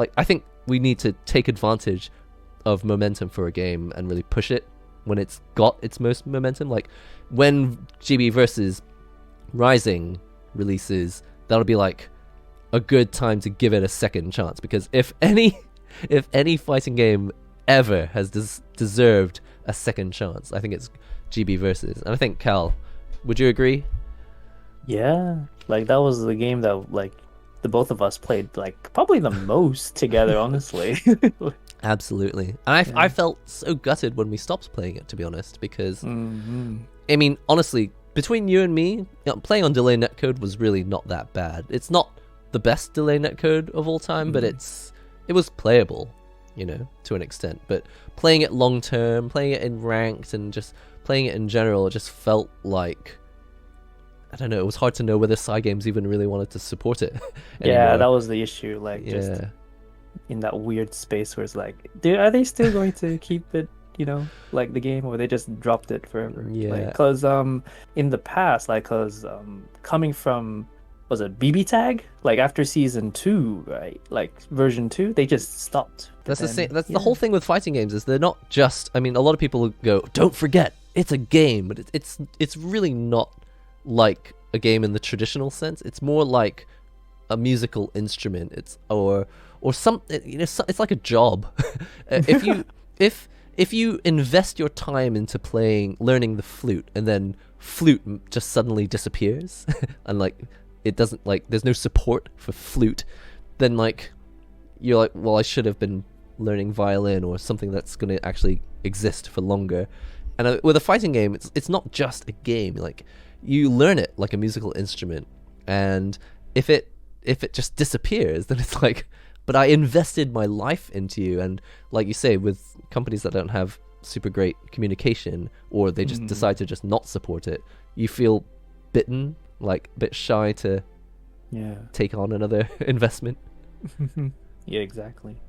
like I think we need to take advantage of momentum for a game and really push it when it's got its most momentum. Like when GB versus Rising releases, that'll be like a good time to give it a second chance, because if any fighting game ever has deserved a second chance, I think it's GB versus. And I think, Cal, would you agree? Yeah, like that was the game that like the both of us played like probably the most together, honestly. Absolutely. And I Yeah. felt so gutted when we stopped playing it, to be honest, because Hmm. I mean, honestly, between you and me, playing on delay netcode was really not that bad. It's not the best delay netcode of all time, but it was playable, to an extent. But playing it long term, playing it in ranked, and just playing it in general, it just felt like, I don't know, it was hard to know whether Cygames even really wanted to support it Yeah, anymore. that was the issue. Like just Yeah. in that weird space where it's like, are they still going to keep it, like the game, or they just dropped it forever? Like, Yeah. cause in the past, like, cause coming from, was it BB Tag? Like after season 2, right? Like version 2, they just stopped. But That's the same. then, That's the yeah. whole thing with fighting games, is they're not just. I mean, a lot of people go, "Don't forget, it's a game," but it's really not like a game in the traditional sense. It's more like a musical instrument. It's or some. It's like a job. if you if you invest your time into learning the flute, and then flute just suddenly disappears, and like it doesn't, like there's no support for flute, then like you're like, well, I should have been learning violin or something that's going to actually exist for longer. And with a fighting game, it's not just a game. Like you learn it like a musical instrument, and if it just disappears, then it's like, but I invested my life into you. And like you say, with companies that don't have super great communication, or they just decide to just not support it, you feel bitten, like a bit shy to Yeah. take on another investment. Yeah, exactly.